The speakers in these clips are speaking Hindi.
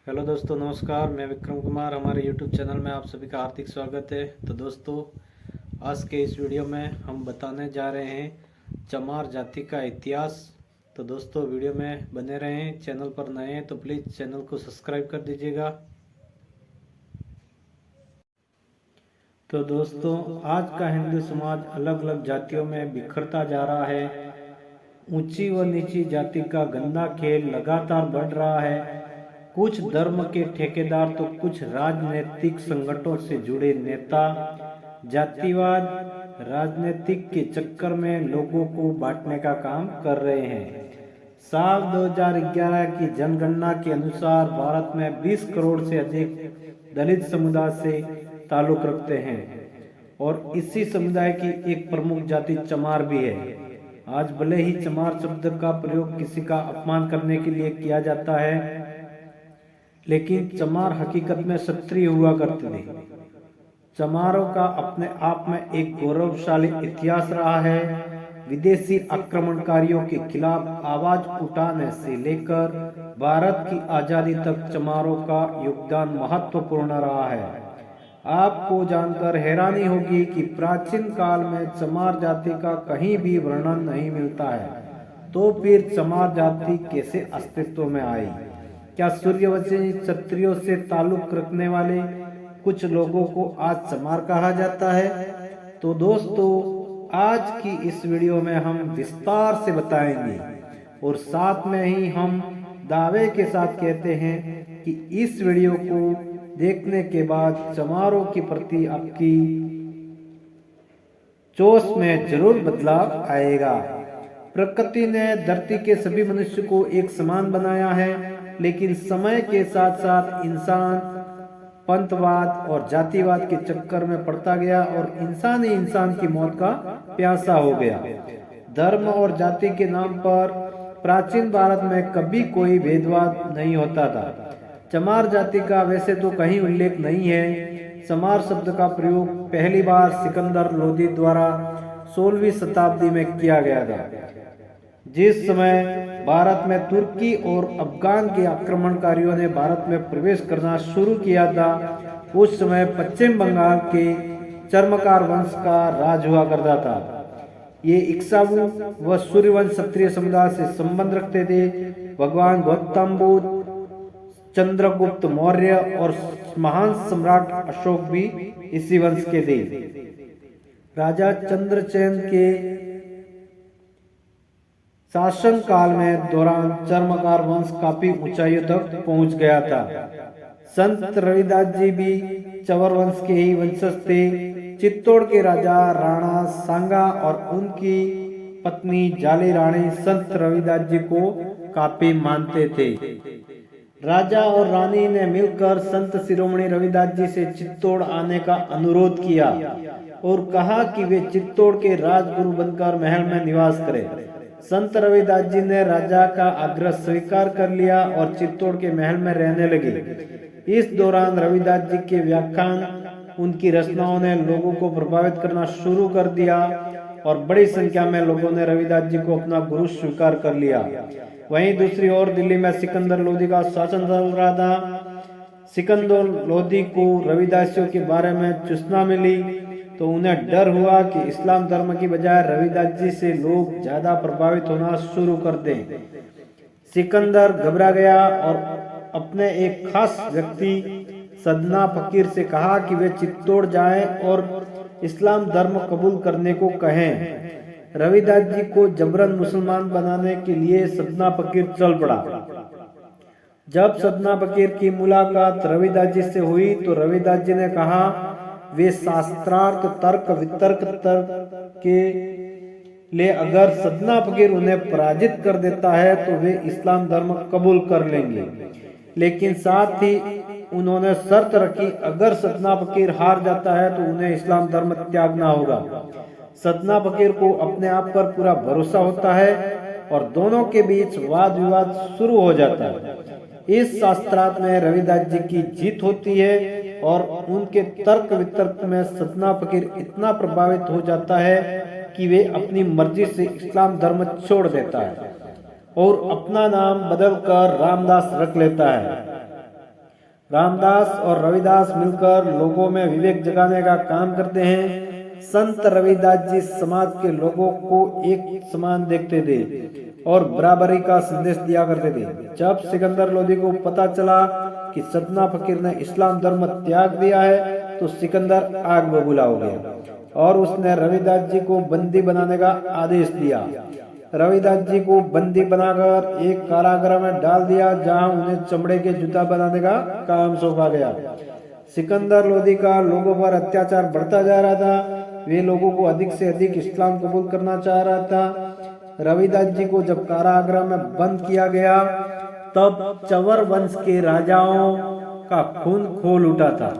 हेलो दोस्तों, नमस्कार। मैं विक्रम कुमार। हमारे यूट्यूब चैनल में आप सभी का हार्दिक स्वागत है। तो दोस्तों, आज के इस वीडियो में हम बताने जा रहे हैं चमार जाति का इतिहास। तो दोस्तों, वीडियो में बने रहें। चैनल पर नए हैं तो प्लीज़ चैनल को सब्सक्राइब कर दीजिएगा। तो दोस्तों, आज का हिंदू समाज अलग अलग जातियों में बिखरता जा रहा है। ऊंची व नीची जाति का गंदा खेल लगातार बढ़ रहा है। कुछ धर्म के ठेकेदार तो कुछ राजनीतिक संगठनों से जुड़े नेता जातिवाद राजनीतिक के चक्कर में लोगों को बांटने का काम कर रहे हैं। साल 2011 की जनगणना के अनुसार भारत में 20 करोड़ से अधिक दलित समुदाय से ताल्लुक रखते हैं और इसी समुदाय की एक प्रमुख जाति चमार भी है। आज भले ही चमार शब्द का प्रयोग किसी का अपमान करने के लिए किया जाता है, लेकिन चमार हकीकत में क्षत्रिय हुआ करते थे। चमारों का अपने आप में एक गौरवशाली इतिहास रहा है। विदेशी आक्रमणकारियों के खिलाफ आवाज उठाने से लेकर भारत की आजादी तक चमारों का योगदान महत्वपूर्ण रहा है। आपको जानकर हैरानी होगी कि प्राचीन काल में चमार जाति का कहीं भी वर्णन नहीं मिलता है। तो फिर चमार जाति कैसे अस्तित्व में आई? क्या सूर्यवंशी क्षत्रियों से ताल्लुक रखने वाले कुछ लोगों को आज चमार कहा जाता है? तो दोस्तों, आज की इस वीडियो में हम विस्तार से बताएंगे और साथ में ही हम दावे के साथ कहते हैं कि इस वीडियो को देखने के बाद चमारों के प्रति आपकी जोश में जरूर बदलाव आएगा। प्रकृति ने धरती के सभी मनुष्य को एक समान बनाया है, लेकिन समय के साथ साथ इंसान पंथवाद और जातिवाद के चक्कर में पड़ता गया और इंसान ही इंसान की मौत का प्यासा हो गया। धर्म और जाति के नाम पर प्राचीन भारत में कभी कोई भेदभाव नहीं होता था। चमार जाति का वैसे तो कहीं उल्लेख नहीं है। चमार शब्द का प्रयोग पहली बार सिकंदर लोदी द्वारा 16वीं शताब्दी में किया गया था। जिस समय भारत में तुर्की और अफगान के आक्रमणकारियों ने भारत में प्रवेश करना शुरू किया था, उस समय पश्चिम बंगाल के चर्मकार वंश का राज हुआ करता था। ये इक्ष्वाकु व सूर्यवंश क्षत्रिय समुदाय से संबंध रखते थे। भगवान गौतम बुद्ध, चंद्रगुप्त मौर्य और महान सम्राट अशोक भी इसी वंश के थे। राजा चंद्रसेन के शासन काल में दौरान चर्मकार वंश काफी ऊंचाइयों तक पहुंच गया था। संत रविदास जी भी चवर वंश के ही वंशज थे। चित्तौड़ के राजा राणा सांगा और उनकी पत्नी जाली रानी संत रविदास जी को काफी मानते थे। राजा और रानी ने मिलकर संत शिरोमणि रविदास जी से चित्तौड़ आने का अनुरोध किया और कहा कि वे चित्तौड़ के राजगुरु बनकर महल में निवास करें। संत रविदास जी ने राजा का आग्रह स्वीकार कर लिया और चित्तौड़ के महल में रहने लगे। इस दौरान रविदास जी के व्याख्यान, उनकी रचनाओं ने लोगों को प्रभावित करना शुरू कर दिया और बड़ी संख्या में लोगों ने रविदास जी को अपना गुरु स्वीकार कर लिया। वहीं दूसरी ओर दिल्ली में सिकंदर लोदी का शासन चल रहा था। सिकंदर लोदी को रविदासियों के बारे में सूचना मिली तो उन्हें डर हुआ कि इस्लाम धर्म की बजाय रविदास जी से लोग ज्यादा प्रभावित होना शुरू कर दें। सिकंदर घबरा गया और अपने एक खास व्यक्ति सदना फकीर से कहा कि वे चित्तौड़ जाएं और इस्लाम धर्म कबूल करने को कहें। रविदास जी को जबरन मुसलमान बनाने के लिए सदना फकीर चल पड़ा। जब सदना फकीर की मुलाकात रविदास जी से हुई तो रविदास जी ने कहा, वे शास्त्रार्थ तर्क वितर्क के लिए अगर सदना फकीर उन्हें पराजित कर देता है तो वे इस्लाम धर्म कबूल कर लेंगे। लेकिन साथ ही उन्होंने शर्त रखी, अगर सदना फकीर हार जाता है तो उन्हें इस्लाम धर्म त्यागना होगा। सदना फकीर को अपने आप पर पूरा भरोसा होता है और दोनों के बीच वाद विवाद शुरू हो जाता है। इस शास्त्रार्थ में रविदास जी की जीत होती है और उनके तर्क वितर्क में सदना फकीर इतना प्रभावित हो जाता है कि वे अपनी मर्जी से इस्लाम धर्म छोड़ देता है और अपना नाम बदलकर रामदास रख लेता है। रामदास और रविदास मिलकर लोगों में विवेक जगाने का काम करते हैं। संत रविदास जी समाज के लोगों को एक समान देखते थे और बराबरी का संदेश दिया करते थे। जब सिकंदर लोदी को पता चला कि सतना फकीर ने इस्लाम धर्म त्याग दिया है तो सिकंदर आग बबूला हो गया और उसने रविदास जी को बंदी बनाने का आदेश दिया। रविदास जी को बंदी बनाकर एक कारागार में डाल दिया जहां उन्हें चमड़े के जूता बनाने का काम सौंपा गया। सिकंदर लोदी का लोगों पर अत्याचार बढ़ता जा रहा था। वे लोगों को अधिक से अधिक इस्लाम कबूल करना चाह रहा था। रविदास जी को जब कारागृह में बंद किया गया तब चवर वंश के राजाओं का खून खोल उठा था।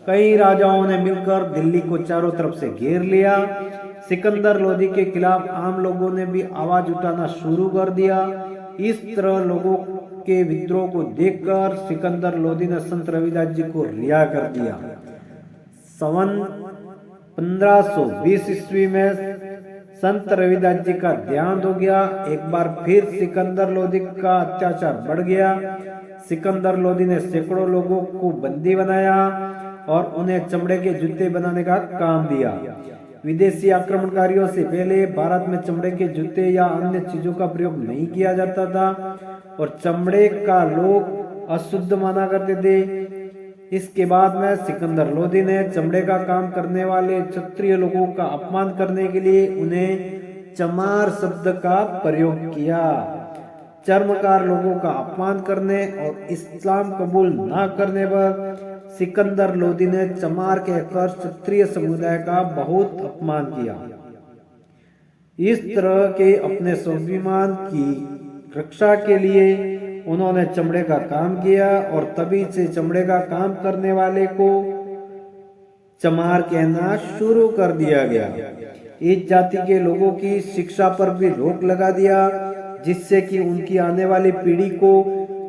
कई राजाओं ने मिलकर दिल्ली को चारों तरफ से घेर लिया। सिकंदर लोदी के खिलाफ आम लोगों ने भी आवाज उठाना शुरू कर दिया। इस तरह लोगों के विद्रोह को देखकर सिकंदर लोदी ने संत रविदास जी को रिहा कर दिया। सन 1520 ईस्वी में संत रविदास जी का देहांत हो गया। एक बार फिर सिकंदर लोदी का अत्याचार बढ़ गया। सिकंदर लोदी ने सैकड़ों लोगों को बंदी बनाया और उन्हें चमड़े के जूते बनाने का काम दिया। विदेशी आक्रमणकारियों से पहले भारत में चमड़े के जूते या अन्य चीजों का प्रयोग नहीं किया जाता था और चमड़े का लोग अशुद्ध माना करते थे। इसके बाद में सिकंदर लोदी ने चमड़े का काम करने वाले क्षत्रिय लोगों का अपमान करने के लिए उन्हें चमार शब्द का प्रयोग किया। चर्मकार लोगों का अपमान करने और इस्लाम कबूल न करने पर सिकंदर लोदी ने चमार कहकर क्षत्रिय समुदाय का बहुत अपमान किया। इस तरह के अपने स्वाभिमान की रक्षा के लिए उन्होंने चमड़े का काम किया और तभी से चमड़े का काम करने वाले को चमार कहना शुरू कर दिया गया। इस जाति के लोगों की शिक्षा पर भी रोक लगा दिया जिससे कि उनकी आने वाली पीढ़ी को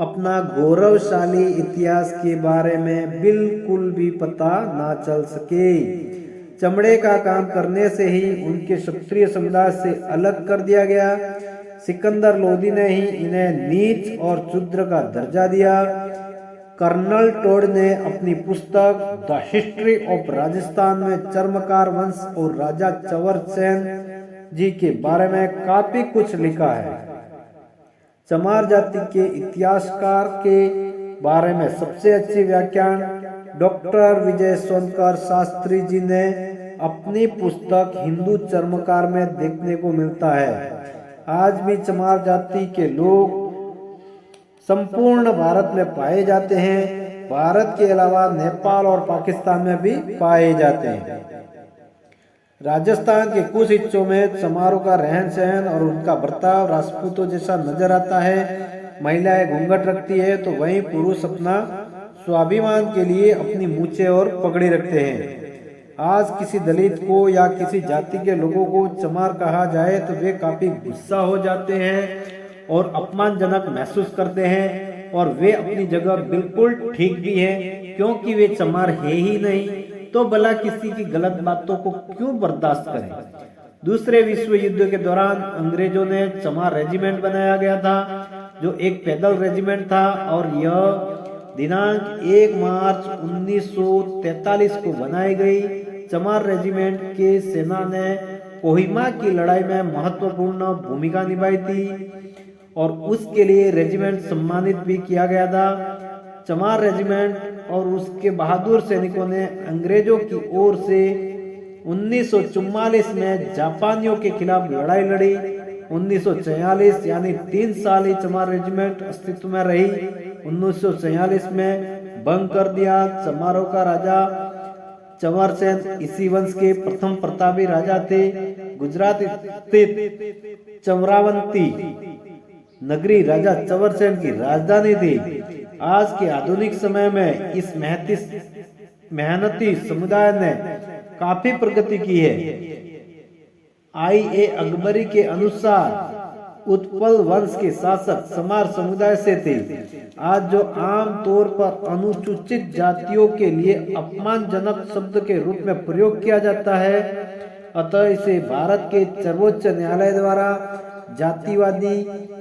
अपना गौरवशाली इतिहास के बारे में बिल्कुल भी पता ना चल सके। चमड़े का काम करने से ही उनके क्षत्रिय समुदाय से अलग कर दिया गया। सिकंदर लोदी ने ही इन्हें नीच और क्षुद्र का दर्जा दिया। कर्नल टोड ने अपनी पुस्तक द हिस्ट्री ऑफ राजस्थान में चर्मकार वंश और राजा चवर सेन जी के बारे में काफी कुछ लिखा है। चमार जाति के इतिहासकार के बारे में सबसे अच्छी व्याख्यान डॉक्टर विजय सोनकर शास्त्री जी ने अपनी पुस्तक हिंदू चर्मकार में देखने को मिलता है। आज भी चमार जाति के लोग संपूर्ण भारत में पाए जाते हैं। भारत के अलावा नेपाल और पाकिस्तान में भी पाए जाते हैं। राजस्थान के कुछ हिस्सों में चमारों का रहन सहन और उनका बर्ताव राजपूतों जैसा नजर आता है। महिलाएं घूंघट रखती है तो वहीं पुरुष अपना स्वाभिमान के लिए अपनी मूछें और पगड़ी रखते हैं। आज किसी दलित को या किसी जाति के लोगों को चमार कहा जाए तो वे काफी गुस्सा हो जाते हैं और अपमानजनक महसूस करते हैं और वे अपनी जगह बिल्कुल ठीक भी हैं क्योंकि वे चमार है ही नहीं तो भला किसी की गलत बातों को क्यों बर्दाश्त करें। दूसरे विश्व युद्ध के दौरान अंग्रेजों ने चमार रेजिमेंट बनाया गया था जो एक पैदल रेजिमेंट था और यह दिनांक 1 मार्च 1943 को बनाई गई। चमार रेजिमेंट के सेना ने कोहिमा की लड़ाई में महत्वपूर्ण भूमिका निभाई थी और उसके लिए रेजिमेंट सम्मानित भी किया गया था। चमार रेजिमेंट और उसके बहादुर सैनिकों ने अंग्रेजों की ओर से 1944 में जापानियों के खिलाफ लड़ाई लड़ी। 1946 यानी 3 साल ही चमार रेजिमेंट अस्तित्व में रही। 1946 में भंग कर दिया। चमारों का राजा चवर सेन इसी वंश के प्रथम प्रतापी राजा थे। गुजरात स्थित चमरावंती नगरी राजा चवर सेन की राजधानी थी। आज के आधुनिक समय में इस मेहनती समुदाय ने काफी प्रगति की है। I.A. अकबरी के अनुसार उत्पल वंश के शासक चमार समुदाय से थे। आज जो आम तौर पर अनुसूचित जातियों के लिए अपमानजनक शब्द के रूप में प्रयोग किया जाता है, अतः इसे भारत के सर्वोच्च न्यायालय द्वारा जातिवादी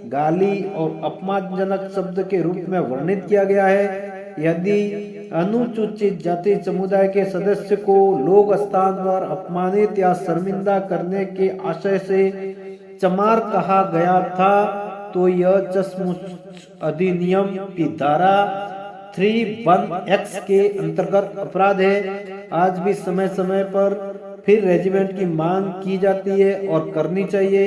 गाली और अपमानजनक शब्द के रूप में वर्णित किया गया है। यदि अनुसूचित जाति समुदाय के सदस्य को लोक स्थान पर अपमानित या शर्मिंदा करने के आशय से चमार कहा गया था तो यह चश्मुच अधिनियम की धारा 3(1)(x) के अंतर्गत अपराध है। आज भी समय समय पर फिर रेजिमेंट की मांग की जाती है और करनी चाहिए।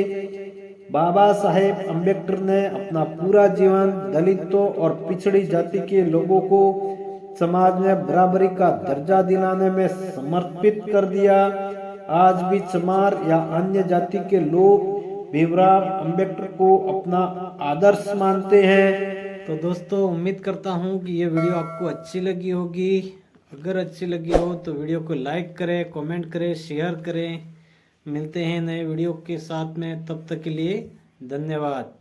बाबा साहेब अम्बेडकर ने अपना पूरा जीवन दलितों और पिछड़ी जाति के लोगों को समाज में बराबरी का दर्जा दिलाने में समर्पित कर दिया। आज भी चमार या अन्य जाति के लोग भीमराव अम्बेडकर को अपना आदर्श मानते हैं। तो दोस्तों, उम्मीद करता हूँ कि ये वीडियो आपको अच्छी लगी होगी। अगर अच्छी लगी हो तो वीडियो को लाइक करें, कमेंट करें, शेयर करें। मिलते हैं नए वीडियो के साथ में, तब तक के लिए धन्यवाद।